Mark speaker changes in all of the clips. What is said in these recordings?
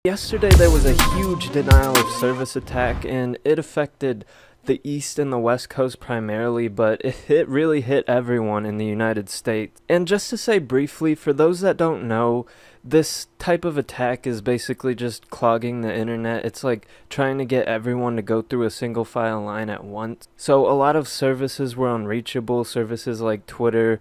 Speaker 1: Yesterday there was a huge denial of service attack, and it affected the East and the West Coast primarily, but it really hit everyone in the United States. And just to say briefly, for those that don't know, this type of attack is basically just clogging the internet. It's like trying to get everyone to go through a single file line at once. So a lot of services were unreachable, services like Twitter,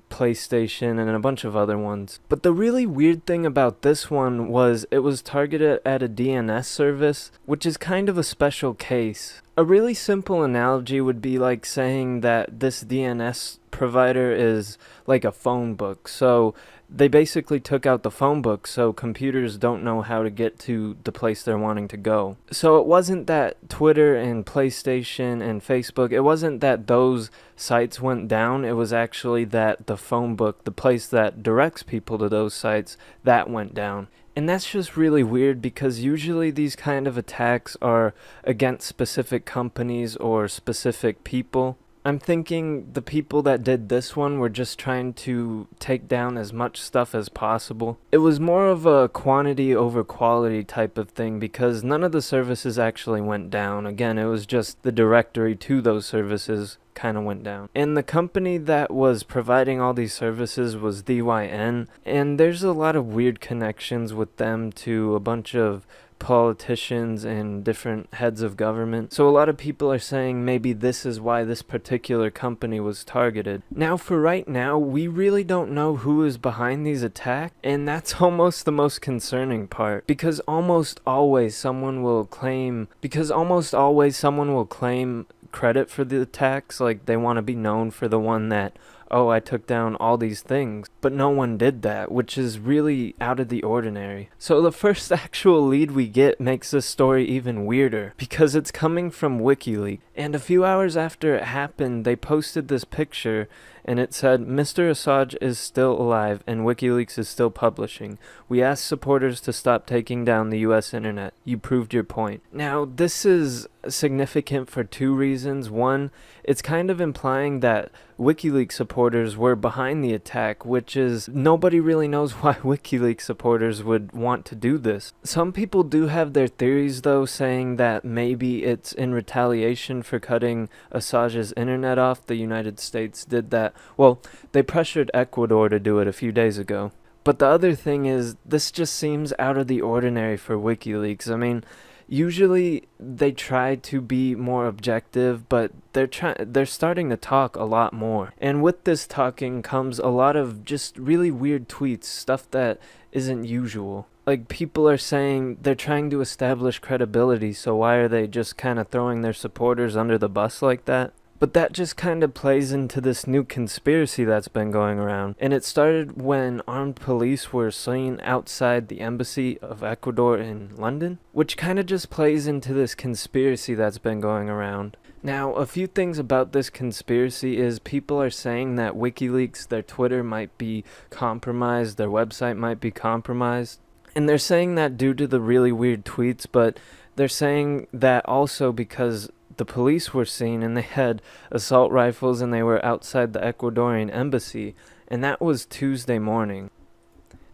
Speaker 1: PlayStation, and a bunch of other ones. But the really weird thing about this one was it was targeted at a DNS service, which is kind of a special case. A really simple analogy would be like saying that this DNS provider is like a phone book. So they basically took out the phone book so computers don't know how to get to the place they're wanting to go. So it wasn't that Twitter and PlayStation and Facebook, it wasn't that those sites went down, it was actually that the phone book, the place that directs people to those sites, that went down. And that's just really weird because usually these kind of attacks are against specific companies or specific people. I'm thinking the people that did this one were just trying to take down as much stuff as possible. It was more of a quantity over quality type of thing because none of the services actually went down. Again, it was just the directory to those services kind of went down. And the company that was providing all these services was DYN, and there's a lot of weird connections with them to a bunch of politicians and different heads of government. So a lot of people are saying maybe this is why this particular company was targeted. Now for right now, we really don't know who is behind these attacks, and that's almost the most concerning part because almost always someone will claim credit for the attacks, like they want to be known for the one that, oh, I took down all these things, but no one did that, which is really out of the ordinary. So the first actual lead we get makes this story even weirder because it's coming from WikiLeaks. And a few hours after it happened, they posted this picture and it said, "Mr. Assange is still alive and WikiLeaks is still publishing. We asked supporters to stop taking down the US internet. You proved your point." Now, this is significant for two reasons. One, it's kind of implying that WikiLeaks supporters were behind the attack, which is nobody really knows why WikiLeaks supporters would want to do this. Some people do have their theories though, saying that maybe it's in retaliation for cutting Assange's internet off. The United States did that. Well, they pressured Ecuador to do it a few days ago. But the other thing is, this just seems out of the ordinary for WikiLeaks. I mean, usually they try to be more objective, but they're starting to talk a lot more. And with this talking comes a lot of just really weird tweets, stuff that isn't usual. Like, people are saying they're trying to establish credibility, so why are they just kind of throwing their supporters under the bus like that? But that just kind of plays into this new conspiracy that's been going around. And it started when armed police were seen outside the embassy of Ecuador in London, which kind of just plays into this conspiracy that's been going around. Now, a few things about this conspiracy is people are saying that WikiLeaks, their Twitter might be compromised, their website might be compromised. And they're saying that due to the really weird tweets, but they're saying that also because the police were seen and they had assault rifles and they were outside the Ecuadorian embassy, and that was Tuesday morning.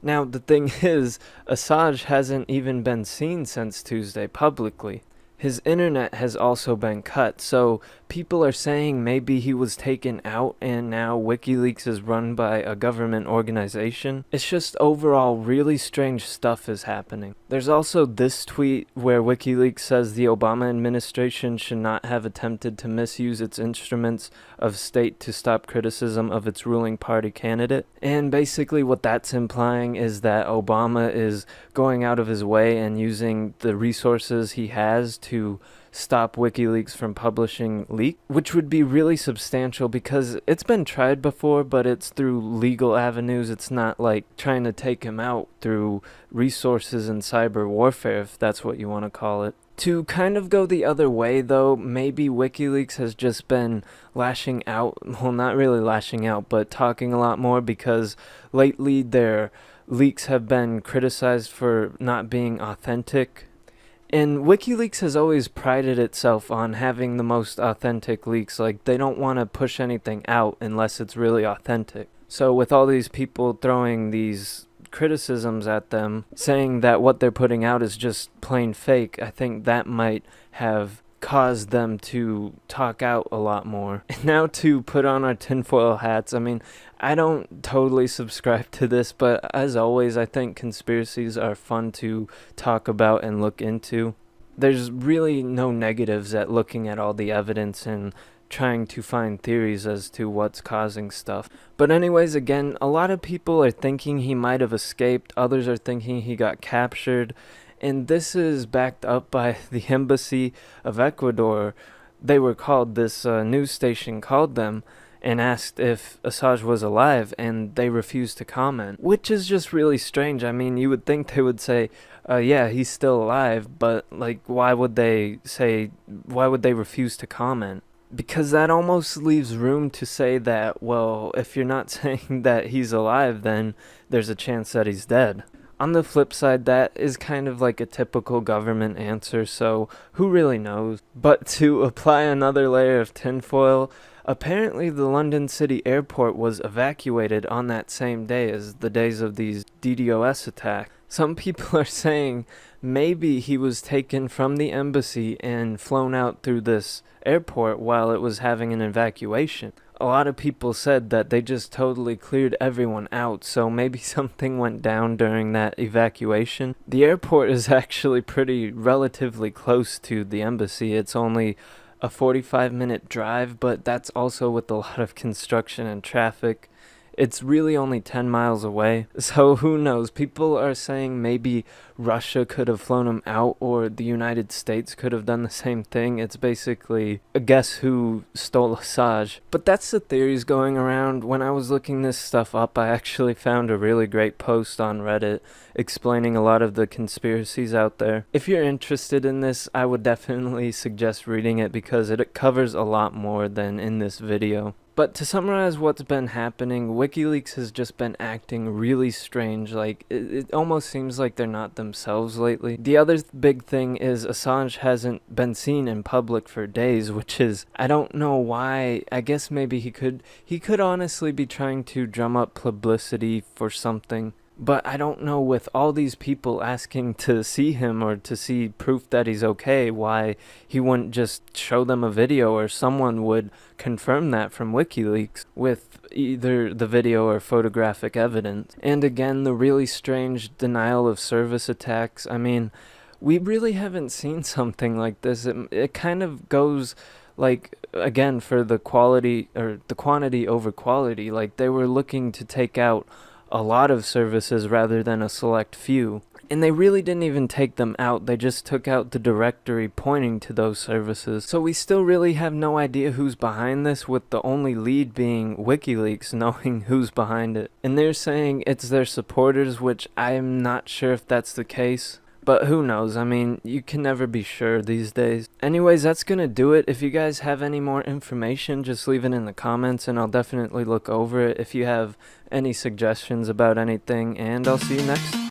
Speaker 1: Now, the thing is, Assange hasn't even been seen since Tuesday publicly. His internet has also been cut, so people are saying maybe he was taken out and now WikiLeaks is run by a government organization. It's just overall really strange stuff is happening. There's also this tweet where WikiLeaks says the Obama administration should not have attempted to misuse its instruments of state to stop criticism of its ruling party candidate. And basically what that's implying is that Obama is going out of his way and using the resources he has to stop WikiLeaks from publishing leaks, which would be really substantial because it's been tried before, but it's through legal avenues. It's not like trying to take him out through resources and cyber warfare, if that's what you want to call it. To kind of go the other way, though, maybe WikiLeaks has just been lashing out, well, not really lashing out, but talking a lot more because lately their leaks have been criticized for not being authentic. And WikiLeaks has always prided itself on having the most authentic leaks. Like, they don't want to push anything out unless it's really authentic. So with all these people throwing these criticisms at them, saying that what they're putting out is just plain fake, I think that might have caused them to talk out a lot more. And now to put on our tinfoil hats, I mean, I don't totally subscribe to this, but as always, I think conspiracies are fun to talk about and look into. There's really no negatives at looking at all the evidence and trying to find theories as to what's causing stuff. But anyways, again, a lot of people are thinking he might have escaped, others are thinking he got captured, and this is backed up by the embassy of Ecuador. They were called, this news station called them and asked if Assange was alive, and they refused to comment, which is just really strange. I mean, you would think they would say, yeah, he's still alive, but like, why would they refuse to comment? Because that almost leaves room to say that, well, if you're not saying that he's alive, then there's a chance that he's dead. On the flip side, that is kind of like a typical government answer, so who really knows? But to apply another layer of tinfoil, apparently the London City airport was evacuated on that same day as the days of these DDoS attacks. Some people are saying maybe he was taken from the embassy and flown out through this airport while it was having an evacuation. A lot of people said that they just totally cleared everyone out, so maybe something went down during that evacuation. The airport is actually relatively close to the embassy. It's only a 45-minute drive, but that's also with a lot of construction and traffic. It's really only 10 miles away, so who knows? People are saying maybe Russia could have flown him out, or the United States could have done the same thing. It's basically a guess who stole Assange. But that's the theories going around. When I was looking this stuff up, I actually found a really great post on Reddit explaining a lot of the conspiracies out there. If you're interested in this, I would definitely suggest reading it because it covers a lot more than in this video. But to summarize what's been happening, WikiLeaks has just been acting really strange. Like, it almost seems like they're not themselves lately. The other big thing is Assange hasn't been seen in public for days, which is, I don't know why. I guess maybe he could honestly be trying to drum up publicity for something. But I don't know, with all these people asking to see him or to see proof that he's okay, why he wouldn't just show them a video, or someone would confirm that from WikiLeaks with either the video or photographic evidence. And again, the really strange denial of service attacks. I mean, we really haven't seen something like this. It kind of goes, like, again, for the quality or the quantity over quality. Like, they were looking to take out a lot of services rather than a select few. And they really didn't even take them out, they just took out the directory pointing to those services. So we still really have no idea who's behind this, with the only lead being WikiLeaks knowing who's behind it. And they're saying it's their supporters, which I'm not sure if that's the case. But who knows? I mean, you can never be sure these days. Anyways, that's gonna do it. If you guys have any more information, just leave it in the comments and I'll definitely look over it if you have any suggestions about anything, and I'll see you next time.